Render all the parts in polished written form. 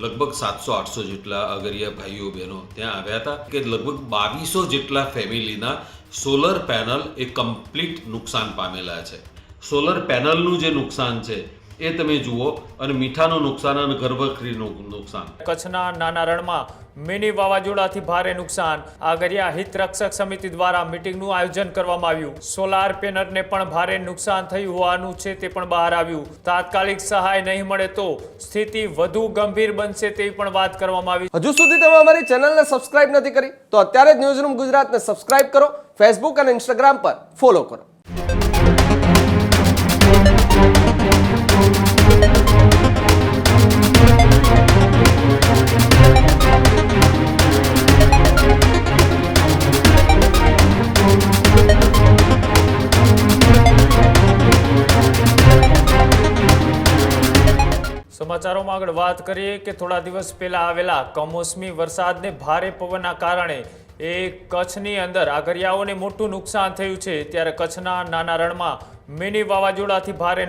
લગભગ 700-800 જેટલા અગરિયા ભાઈઓ બહેનો ત્યાં આવ્યા હતા કે લગભગ 2200 જેટલા ફેમિલીના સોલર પેનલ એ કમ્પ્લીટ નુકસાન પામેલા છે. સોલર પેનલનું જે નુકસાન છે એ તમે જુઓ, અને મીઠાનું નુકસાન અને ઘરવખરીનું નુકસાન. કચ્છના નાના રણમાં મિની વાવાઝોડાથી ભારે નુકસાન. આગરિયા હિત રક્ષક સમિતિ દ્વારા મીટિંગનું આયોજન કરવામાં આવ્યું. સોલાર પેનલને પણ ભારે નુકસાન થયું હોવાનું છે તે પણ બહાર આવ્યું. તાત્કાલિક સહાય નહીં મળે તો સ્થિતિ વધુ ગંભીર બનશે તેવી પણ વાત કરવામાં આવી. હજુ સુધી તમે અમારી ચેનલને સબસ્ક્રાઇબ નથી કરી તો અત્યારે જ ન્યૂઝરૂમ ગુજરાતને સબસ્ક્રાઇબ કરો, ફેસબુક અને ઇન્સ્ટાગ્રામ પર ફોલો કરો. સમાચારોમાં આગળ વાત કરીએ કે થોડા દિવસ પહેલા આવેલા કમોસમી વરસાદને ભારે પવનના કારણે કચ્છની અંદર આગરિયાઓને મોટું નુકસાન થયું છે. ત્યારે કચ્છના નાના રણમાં મિની વાવાઝોડાથી ભારે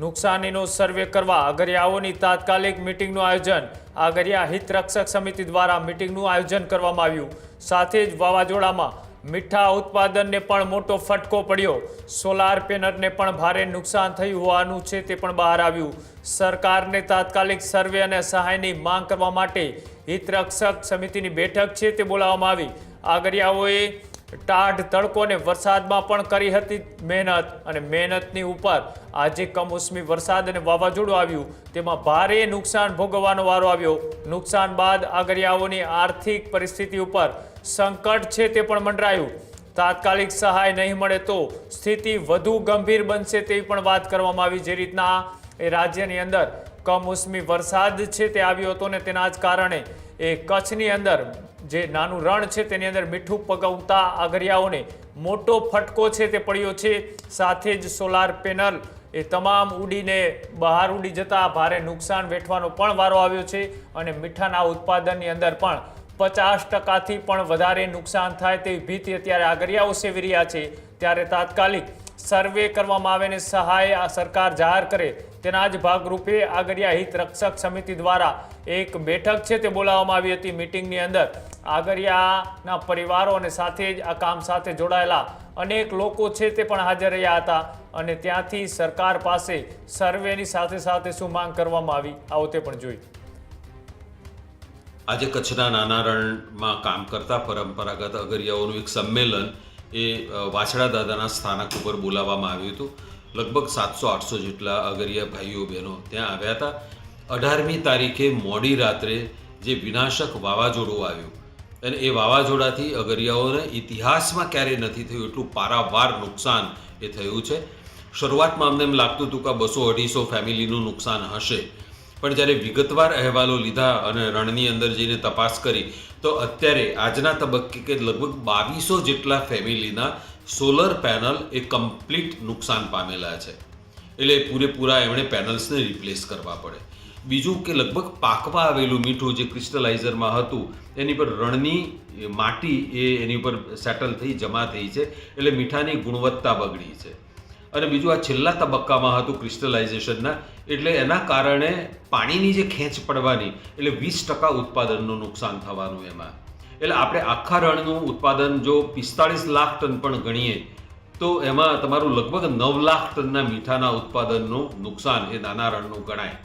નુકસાનીનો સર્વે કરવા આગરિયાઓની તાત્કાલિક મીટિંગનું આયોજન. આગરિયા હિત રક્ષક સમિતિ દ્વારા મીટિંગનું આયોજન કરવામાં આવ્યું. સાથે જ વાવાઝોડામાં મીઠા ઉત્પાદનને પણ મોટો ફટકો પડ્યો. સોલાર પેનલને પણ ભારે નુકસાન થયું હોવાનું છે તે પણ બહાર આવ્યું. સરકારને તાત્કાલિક સર્વે અને સહાયની માંગ કરવા માટે હિતરક્ષક સમિતિની બેઠક છે તે બોલાવવામાં આવી. આગરિયાઓએ ટાઢ તડકો અને વરસાદમાં પણ કરી હતી મહેનત, અને મહેનતની ઉપર આજે કમોસમી વરસાદ અને વાવાઝોડું આવ્યું તેમાં ભારે નુકસાન ભોગવવાનો વારો આવ્યો. નુકસાન બાદ આગરિયાઓની આર્થિક પરિસ્થિતિ ઉપર સંકટ છે તે પણ મંડરાયું. તાત્કાલિક સહાય નહીં મળે તો સ્થિતિ વધુ ગંભીર બનશે તેવી પણ વાત કરવામાં આવી. જે રીતના એ રાજ્યની અંદર કમોસમી વરસાદ છે તે આવ્યો હતો ને તેના જ કારણે કચ્છની અંદર જે નાનું રણ છે તેની અંદર મીઠું પકવતા આગરિયાઓને મોટો ફટકો છે તે પડ્યો છે. સાથે જ સોલાર પેનલ તમામ ઉડીને બહાર ઉડી જતા ભારે નુકસાન વેઠવાનો પણ વારો આવ્યો છે. અને મીઠાના ઉત્પાદનની અંદર પણ 50%થી પણ વધારે નુકસાન થાય તેવી ભીતિ અત્યારે આગરિયાઓ સેવી રહ્યા છે. ત્યારે તાત્કાલિક સર્વે કરવામાં આવે ને સહાય આ સરકાર જાહેર કરે તેના જ ભાગરૂપે આગરિયા હિત રક્ષક સમિતિ દ્વારા એક બેઠક છે તે બોલાવવામાં આવી હતી. મીટિંગની અંદર આગરિયાના પરિવારો અને સાથે જ આ કામ સાથે જોડાયેલા અનેક લોકો છે તે પણ હાજર રહ્યા હતા. અને ત્યાંથી સરકાર પાસે સર્વેની સાથે સાથે શું માંગ કરવામાં આવી આવો તે પણ જોઈ. આજે કચ્છના નાના રણમાં કામ કરતા પરંપરાગત અગરિયાઓનું એક સંમેલન એ વાછડા દાદાના સ્થાનક ઉપર બોલાવવામાં આવ્યું હતું. લગભગ 700-800 જેટલા અગરિયા ભાઈઓ બહેનો ત્યાં આવ્યા હતા. 18મી તારીખે મોડી રાત્રે જે વિનાશક વાવાઝોડું આવ્યું, અને એ વાવાઝોડાથી અગરિયાઓને ઇતિહાસમાં ક્યારેય નથી થયું એટલું પારાવાર નુકસાન એ થયું છે. શરૂઆતમાં અમને એમ લાગતું હતું કે 200-250 ફેમિલીનું નુકસાન હશે, પણ જ્યારે વિગતવાર અહેવાલો લીધા અને રણની અંદર જઈને તપાસ કરી તો અત્યારે આજના તબક્કે કે લગભગ 2200 જેટલા ફેમિલીના સોલર પેનલ એ કમ્પ્લીટ નુકસાન પામેલા છે. એટલે પૂરેપૂરા એમણે પેનલ્સને રિપ્લેસ કરવા પડે. બીજું કે લગભગ પાકવા આવેલું મીઠું જે ક્રિસ્ટલાઇઝરમાં હતું એની પર રણની માટી એની ઉપર સેટલ થઈ જમા થઈ છે, એટલે મીઠાની ગુણવત્તા બગડી છે. અને બીજું આ છેલ્લા તબક્કામાં હતું ક્રિસ્ટલાઇઝેશનના, એટલે એના કારણે પાણીની જે ખેંચ પડવાની એટલે 20% ઉત્પાદનનું નુકસાન થવાનું એમાં. એટલે આપણે આખા રણનું ઉત્પાદન જો 45 લાખ ટન પણ ગણીએ તો એમાં તમારું લગભગ 9 લાખ ટનના મીઠાના ઉત્પાદનનું નુકસાન એ નાના રણનું ગણાય.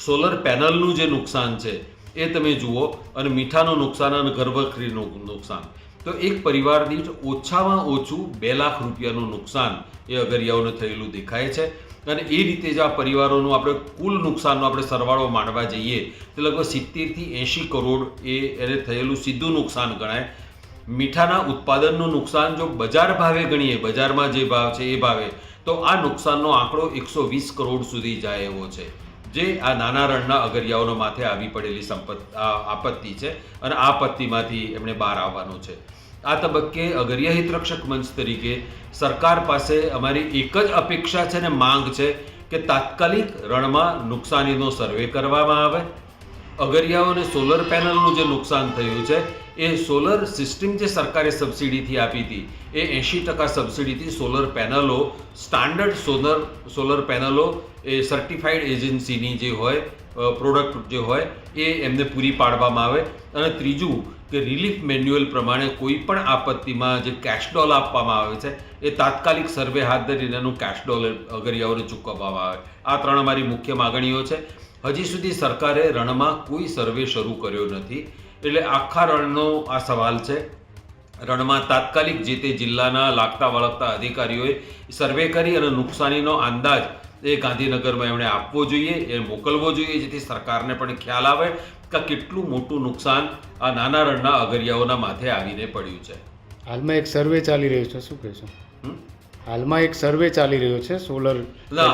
સોલર પેનલનું જે નુકસાન છે એ તમે જુઓ, અને મીઠાનું નુકસાન અને ઘરવખરીનું નુકસાન, તો એક પરિવાર દીઠ ઓછામાં ઓછું 2 લાખ રૂપિયાનું નુકસાન એ અગરિયાઓને થયેલું દેખાય છે. અને એ રીતે જ આ પરિવારોનું આપણે કુલ નુકસાનનો આપણે સરવાળો માંડવા જઈએ તો લગભગ 70થી 80 કરોડ એને થયેલું સીધું નુકસાન ગણાય. મીઠાના ઉત્પાદનનું નુકસાન જો બજાર ભાવે ગણીએ, બજારમાં જે ભાવ છે એ ભાવે, તો આ નુકસાનનો આંકડો 120 કરોડ સુધી જાય એવો છે, જે આ નાના રણના અગરિયાઓના માથે આવી પડેલી આપત્તિ છે. અને આ આપત્તિમાંથી એમણે બહાર આવવાનું છે. આ તબક્કે અગરિયા હિતરક્ષક મંચ તરીકે સરકાર પાસે અમારી એક જ અપેક્ષા છે ને માંગ છે કે તાત્કાલિક રણમાં નુકસાનીનો સર્વે કરવામાં આવે, અગરિયાઓને સોલર પેનલનું જે નુકસાન થયું છે એ સોલર સિસ્ટમ જે સરકારે સબસિડીથી આપી હતી એ 80% સબસિડીથી સોલર પેનલો સ્ટાન્ડર્ડ સોલર પેનલો એ સર્ટિફાઈડ એજન્સીની જે હોય પ્રોડક્ટ જે હોય એ એમને પૂરી પાડવામાં આવે. અને ત્રીજું કે રિલીફ મેન્યુઅલ પ્રમાણે કોઈ પણ આપત્તિમાં જે કેશ ડોલ આપવામાં આવે છે એ તાત્કાલિક સર્વે હાથ ધરીને એનું કેશ ડોલ અગરિયાઓને ચૂકવવામાં આવે. આ 3 અમારી મુખ્ય માગણીઓ છે. હજી સુધી સરકારે રણમાં કોઈ સર્વે શરૂ કર્યો નથી, એટલે આખા રણનો આ સવાલ છે. રણમાં તાત્કાલિક જે તે જિલ્લાના લાગતા વળગતા અધિકારીઓએ સર્વે કરી અને નુકસાનીનો અંદાજ એ ગાંધીનગરમાં એમણે આપવો જોઈએ, એ મોકલવો જોઈએ, જેથી સરકારને પણ ખ્યાલ આવે કે કેટલું મોટું નુકસાન આ નાના રણના અગરિયાઓના માથે આવીને પડ્યું છે. હાલમાં એક સર્વે ચાલી રહ્યો છે, શું કહેશો? હાલમાં એક સર્વે ચાલી રહ્યો છે સોલર.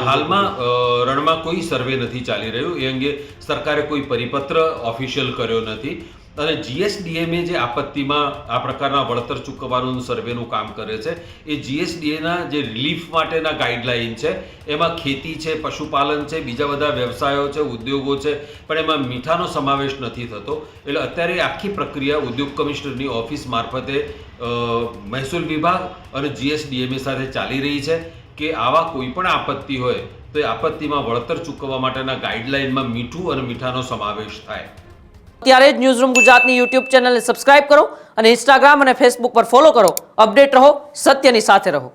હાલમાં રણમાં કોઈ સર્વે નથી ચાલી રહ્યું. એ અંગે સરકારે કોઈ પરિપત્ર ઓફિશિયલ કર્યો નથી. અને જીએસડીએમએ જે આપત્તિમાં આ પ્રકારના વળતર ચૂકવવાનું સર્વેનું કામ કરે છે એ જીએસડીએના જે રિલીફ માટેના ગાઈડલાઈન છે એમાં ખેતી છે, પશુપાલન છે, બીજા બધા વ્યવસાયો છે, ઉદ્યોગો છે, પણ એમાં મીઠાનો સમાવેશ નથી થતો. એટલે અત્યારે આખી પ્રક્રિયા ઉદ્યોગ કમિશનરની ઓફિસ મારફતે મહેસૂલ વિભાગ અને જીએસડીએમએ સાથે ચાલી રહી છે કે આવા કોઈ પણ આપત્તિ હોય તો એ આપત્તિમાં વળતર ચૂકવવા માટેના ગાઈડલાઈનમાં મીઠું અને મીઠાનો સમાવેશ થાય. ત્યારે જ ન્યૂઝરૂમ ગુજરાતની યુટ્યુબ ચેનલને સબસ્ક્રાઇબ કરો અને ઇન્સ્ટાગ્રામ અને ફેસબુક પર ફોલો કરો. અપડેટ રહો, સત્યની સાથે રહો.